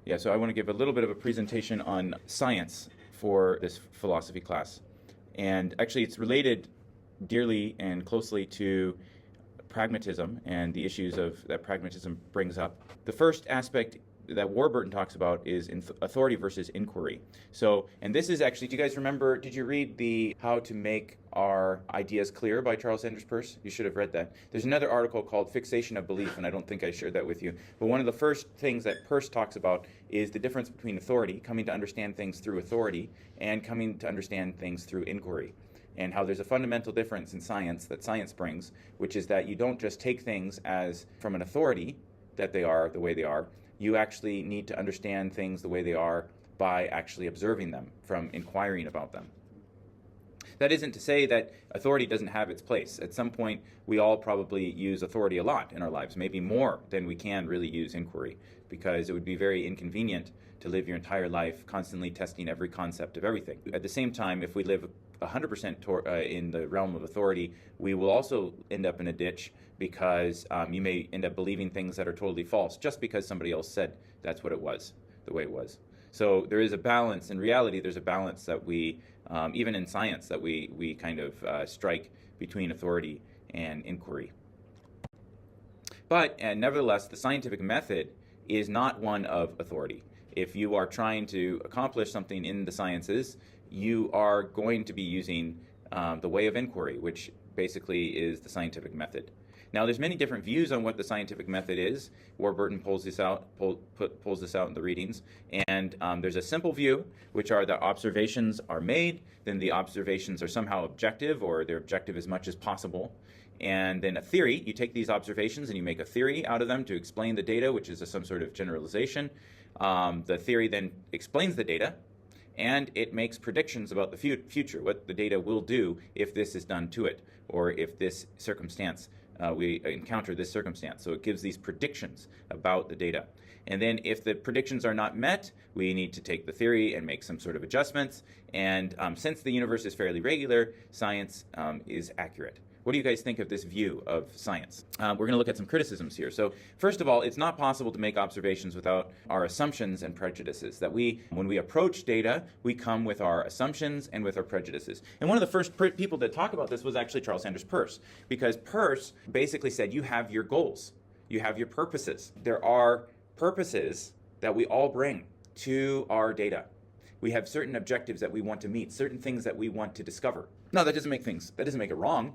Yeah, so I want to give a little bit of a presentation on science for this philosophy class. And actually, it's related dearly and closely to pragmatism and the issues of that pragmatism brings up. The first aspect that Warburton talks about is authority versus inquiry. So, and this is actually, do you guys remember, did you read the How to Make Our Ideas Clear by Charles Sanders Peirce? You should have read that. There's another article called Fixation of Belief, and I don't think I shared that with you. But one of the first things that Peirce talks about is the difference between authority, coming to understand things through authority, and coming to understand things through inquiry. And how there's a fundamental difference in science that science brings, which is that you don't just take things as from an authority that they are the way they are. You actually need to understand things the way they are by actually observing them, from inquiring about them. That isn't to say that authority doesn't have its place. At some point, we all probably use authority a lot in our lives, maybe more than we can really use inquiry, because it would be very inconvenient to live your entire life constantly testing every concept of everything. At the same time, if we live 100% in the realm of authority, we will also end up in a ditch because you may end up believing things that are totally false just because somebody else said that's what it was, the way it was. So there is a balance. In reality, there's a balance that we, even in science, that we kind of strike between authority and inquiry. But nevertheless, the scientific method is not one of authority. If you are trying to accomplish something in the sciences, you are going to be using the way of inquiry, which basically is the scientific method. Now, there's many different views on what the scientific method is. Warburton pulls this out in the readings. And there's a simple view, which are that observations are made, then the observations are somehow objective, or they're objective as much as possible. And then a theory, you take these observations and you make a theory out of them to explain the data, which is some sort of generalization. The theory then explains the data, and it makes predictions about the future, what the data will do if this is done to it, or if this circumstance, we encounter this circumstance. So it gives these predictions about the data. And then if the predictions are not met, we need to take the theory and make some sort of adjustments. And since the universe is fairly regular, science is accurate. What do you guys think of this view of science? We're going to look at some criticisms here. So first of all, it's not possible to make observations without our assumptions and prejudices. That when we approach data, we come with our assumptions and with our prejudices. And one of the first people to talk about this was actually Charles Sanders Peirce, because Peirce basically said you have your goals, you have your purposes. There are purposes that we all bring to our data. We have certain objectives that we want to meet, certain things that we want to discover. No, that doesn't make it wrong.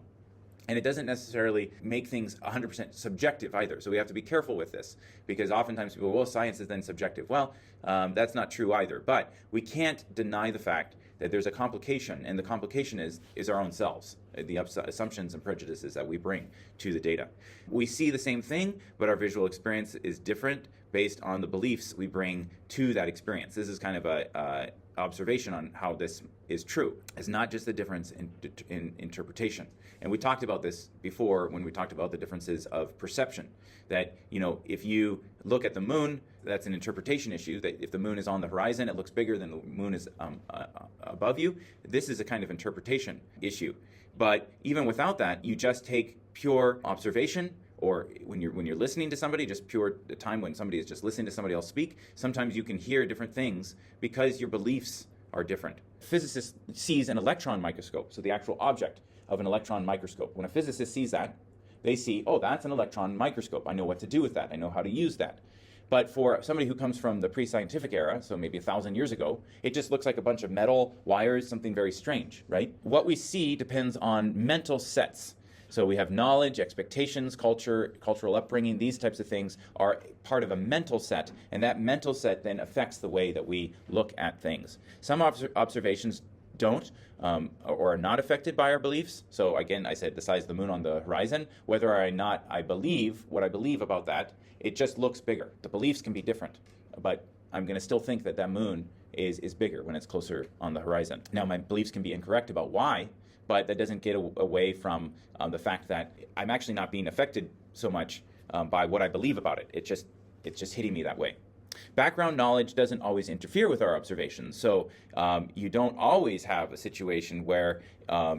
And it doesn't necessarily make things 100% subjective either. So we have to be careful with this, because oftentimes people, well, science is then subjective. Well, that's not true either. But we can't deny the fact that there's a complication, and the complication is our own selves, the assumptions and prejudices that we bring to the data. We see the same thing, but our visual experience is different based on the beliefs we bring to that experience. This is kind of a observation on how this is true. It's not just the difference in interpretation. And we talked about this before when we talked about the differences of perception. That, if you look at the moon, that's an interpretation issue. That if the moon is on the horizon, it looks bigger than the moon is above you. This is a kind of interpretation issue. But even without that, you just take pure observation, or when you're listening to somebody, just pure the time when somebody is just listening to somebody else speak, sometimes you can hear different things because your beliefs are different. A physicist sees an electron microscope, so the actual object of an electron microscope. When a physicist sees that, they see, oh, that's an electron microscope. I know what to do with that. I know how to use that. But for somebody who comes from the pre-scientific era, so maybe 1,000 years ago, it just looks like a bunch of metal wires, something very strange, right? What we see depends on mental sets. So we have knowledge, expectations, culture, cultural upbringing. These types of things are part of a mental set, and that mental set then affects the way that we look at things. Some observations don't or are not affected by our beliefs. So again, I said the size of the moon on the horizon. Whether or not I believe what I believe about that, it just looks bigger. The beliefs can be different, but I'm going to still think that moon is bigger when it's closer on the horizon. Now, my beliefs can be incorrect about why, but that doesn't get away from the fact that I'm actually not being affected so much by what I believe about it. It's just hitting me that way. Background knowledge doesn't always interfere with our observations. So you don't always have a situation where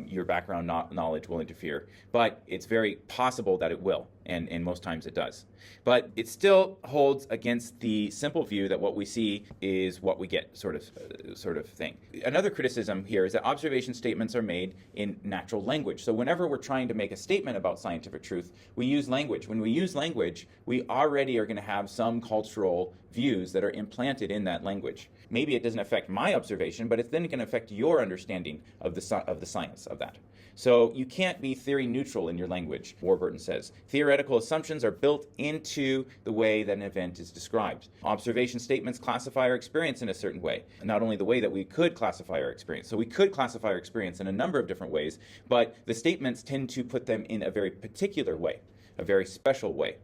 your background knowledge will interfere, but it's very possible that it will. and most times it does. But it still holds against the simple view that what we see is what we get, sort of thing. Another criticism here is that observation statements are made in natural language. So whenever we're trying to make a statement about scientific truth, we use language. When we use language, we already are going to have some cultural views that are implanted in that language. Maybe it doesn't affect my observation, but it's then going to affect your understanding of the science of that. So you can't be theory neutral in your language, Warburton says. Theoretical assumptions are built into the way that an event is described. Observation statements classify our experience in a certain way, not only the way that we could classify our experience. So we could classify our experience in a number of different ways, but the statements tend to put them in a very particular way, a very special way.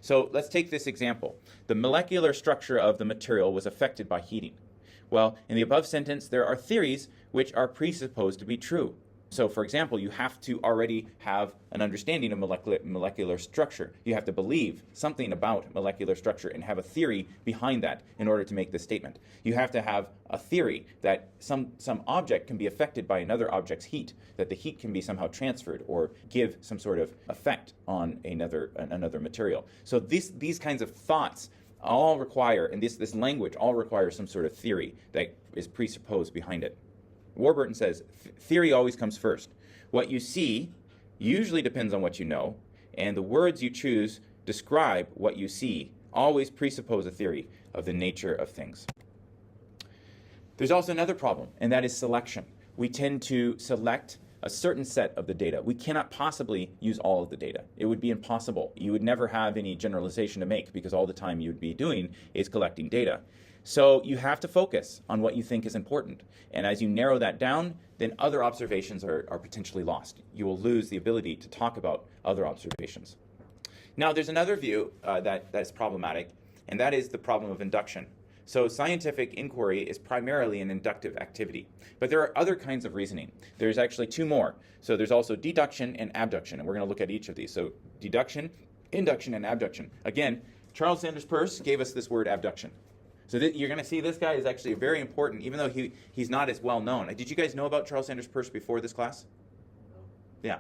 So let's take this example. The molecular structure of the material was affected by heating. Well, in the above sentence, there are theories which are presupposed to be true. So, for example, you have to already have an understanding of molecular structure. You have to believe something about molecular structure and have a theory behind that in order to make this statement. You have to have a theory that some object can be affected by another object's heat, that the heat can be somehow transferred or give some sort of effect on another material. So these kinds of thoughts all require, and this language all requires some sort of theory that is presupposed behind it. Warburton says, theory always comes first. What you see usually depends on what you know, and the words you choose describe what you see always presuppose a theory of the nature of things. There's also another problem, and that is selection. We tend to select a certain set of the data. We cannot possibly use all of the data. It would be impossible. You would never have any generalization to make because all the time you would be doing is collecting data. So you have to focus on what you think is important. And as you narrow that down, then other observations are potentially lost. You will lose the ability to talk about other observations. Now, there's another view that's problematic, and that is the problem of induction. So scientific inquiry is primarily an inductive activity. But there are other kinds of reasoning. There's actually two more. So there's also deduction and abduction, and we're going to look at each of these. So deduction, induction, and abduction. Again, Charles Sanders Peirce gave us this word abduction. So you're going to see this guy is actually very important, even though he's not as well known. Did you guys know about Charles Sanders Peirce before this class? No. Yeah.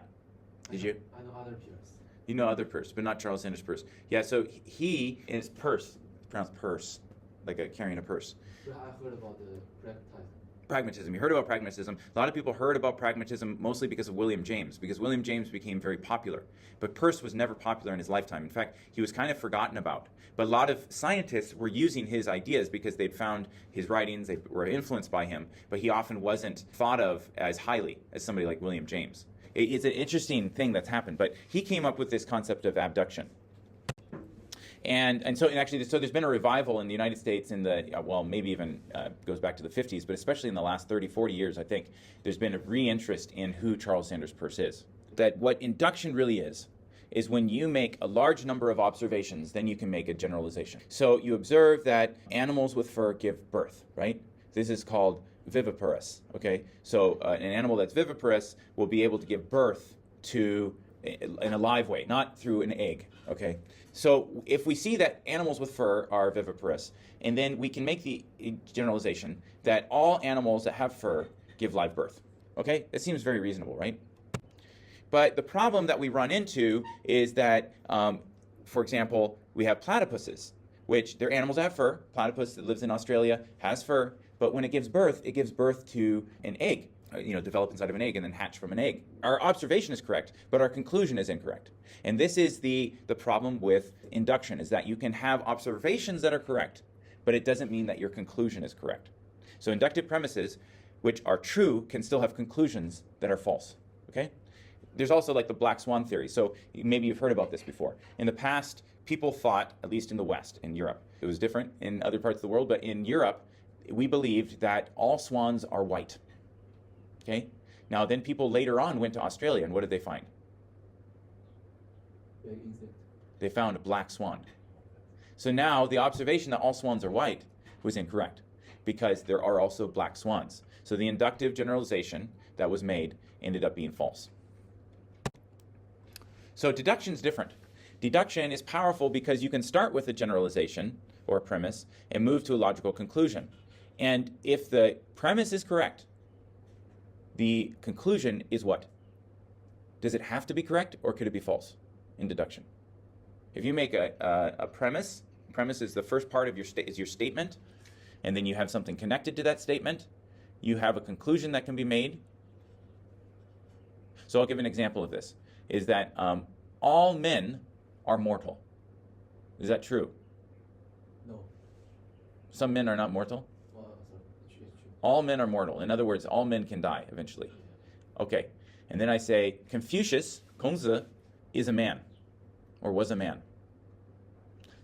Did you? I know other Peirce. You know other Peirce, but not Charles Sanders Peirce. Yeah, so he is Peirce, pronounced purse, like carrying a purse. I heard about the Pragmatism. You heard about pragmatism. A lot of people heard about pragmatism mostly because of William James, because William James became very popular. But Peirce was never popular in his lifetime. In fact, he was kind of forgotten about. But a lot of scientists were using his ideas because they'd found his writings, they were influenced by him, but he often wasn't thought of as highly as somebody like William James. It's an interesting thing that's happened, but he came up with this concept of abduction. And actually, there's been a revival in the United States in the, maybe even goes back to the 50s, but especially in the last 30, 40 years, I think, there's been a re-interest in who Charles Sanders Peirce is. That what induction really is when you make a large number of observations, then you can make a generalization. So you observe that animals with fur give birth, right? This is called viviparous, okay? So an animal that's viviparous will be able to give birth to in a live way, not through an egg, okay? So if we see that animals with fur are viviparous, and then we can make the generalization that all animals that have fur give live birth, okay? That seems very reasonable, right? But the problem that we run into is that, for example, we have platypuses, which they're animals that have fur. Platypus that lives in Australia has fur, but when it gives birth to an egg. Develop inside of an egg and then hatch from an egg. Our observation is correct, but our conclusion is incorrect. And this is the problem with induction, is that you can have observations that are correct, but it doesn't mean that your conclusion is correct. So inductive premises, which are true, can still have conclusions that are false, okay? There's also like the black swan theory. So maybe you've heard about this before. In the past, people thought, at least in the West, in Europe, it was different in other parts of the world, but in Europe, we believed that all swans are white. Okay? Now, then people later on went to Australia, and what did they find? They found a black swan. So now the observation that all swans are white was incorrect, because there are also black swans. So the inductive generalization that was made ended up being false. So deduction is different. Deduction is powerful because you can start with a generalization or a premise and move to a logical conclusion. And if the premise is correct, the conclusion is what? Does it have to be correct, or could it be false in deduction? If you make a premise is the first part of your statement, and then you have something connected to that statement. You have a conclusion that can be made. So I'll give an example of this, is that all men are mortal. Is that true? No. Some men are not mortal? Well, sorry. It's true. All men are mortal. In other words, all men can die eventually. Okay. And then I say, Confucius, Kongzi, is a man, or was a man.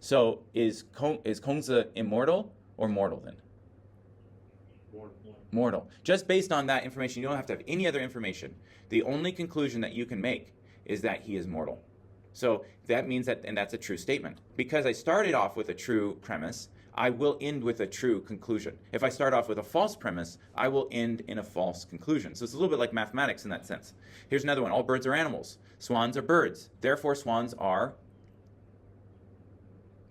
So is Kongzi immortal or mortal then? Mortal. Just based on that information, you don't have to have any other information. The only conclusion that you can make is that he is mortal. So that means that, and that's a true statement. Because I started off with a true premise, I will end with a true conclusion. If I start off with a false premise, I will end in a false conclusion. So it's a little bit like mathematics in that sense. Here's another one. All birds are animals. Swans are birds. Therefore, swans are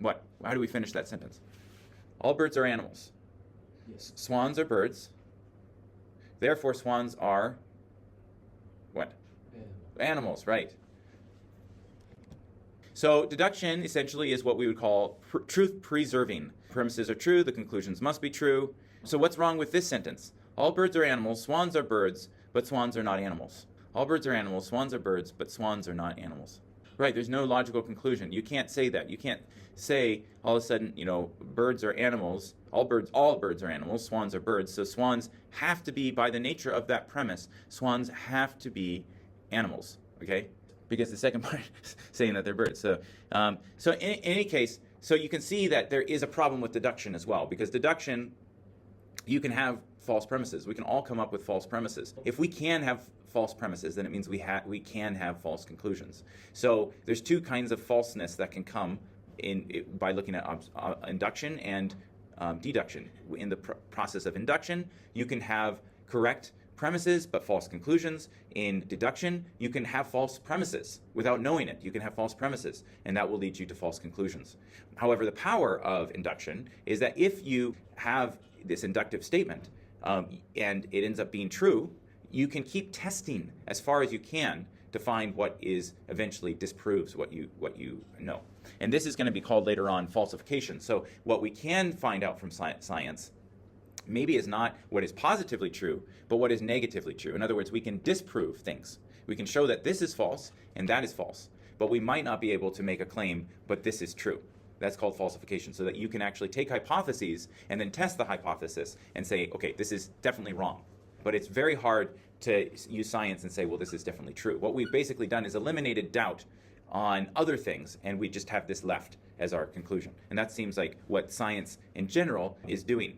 what? How do we finish that sentence? All birds are animals. Yes. Swans are birds. Therefore, swans are what? Animals, right. So deduction essentially is what we would call truth preserving. Premises are true, the conclusions must be true. So what's wrong with this sentence? All birds are animals, swans are birds, but swans are not animals. All birds are animals, swans are birds, but swans are not animals. Right, there's no logical conclusion. You can't say that. You can't say all of a sudden, birds are animals, all birds are animals, swans are birds. So swans have to be, by the nature of that premise, swans have to be animals, okay? Because the second part is saying that they're birds. So in any case, so you can see that there is a problem with deduction as well, because deduction, you can have false premises. We can all come up with false premises. If we can have false premises, then it means we can have false conclusions. So there's two kinds of falseness that can come by looking at induction and deduction. In the process of induction, you can have correct premises but false conclusions. In deduction, you can have false premises without knowing it. You can have false premises, and that will lead you to false conclusions. However, the power of induction is that if you have this inductive statement and it ends up being true, you can keep testing as far as you can to find what is eventually disproves what you know. And this is going to be called later on falsification. So what we can find out from science maybe is not what is positively true, but what is negatively true. In other words, we can disprove things. We can show that this is false and that is false, but we might not be able to make a claim, but this is true. That's called falsification, so that you can actually take hypotheses and then test the hypothesis and say, okay, this is definitely wrong. But it's very hard to use science and say, well, this is definitely true. What we've basically done is eliminated doubt on other things, and we just have this left as our conclusion. And that seems like what science in general is doing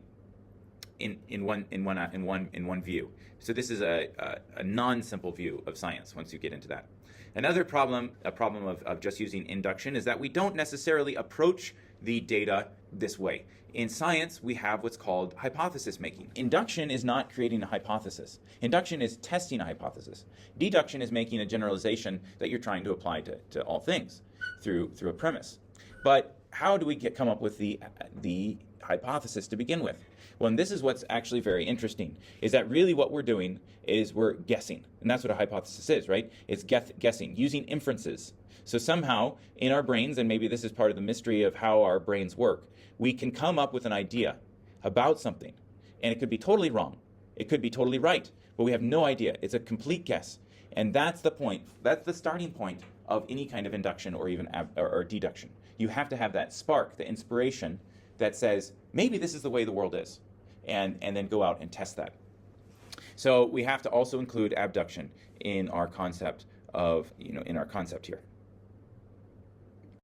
in one view. So this is a non-simple view of science once you get into that. Another problem, of just using induction, is that we don't necessarily approach the data this way. In science, we have what's called hypothesis making. Induction is not creating a hypothesis. Induction is testing a hypothesis. Deduction is making a generalization that you're trying to apply to all things through a premise. But how do we come up with the hypothesis to begin with? Well, and this is what's actually very interesting, is that really what we're doing is we're guessing. And that's what a hypothesis is, right? It's guessing, using inferences. So somehow in our brains, and maybe this is part of the mystery of how our brains work, we can come up with an idea about something. And it could be totally wrong. It could be totally right. But we have no idea. It's a complete guess. And that's the point. That's the starting point of any kind of induction or even or deduction. You have to have that spark, the inspiration that says, maybe this is the way the world is. And then go out and test that. So we have to also include abduction in our concept here.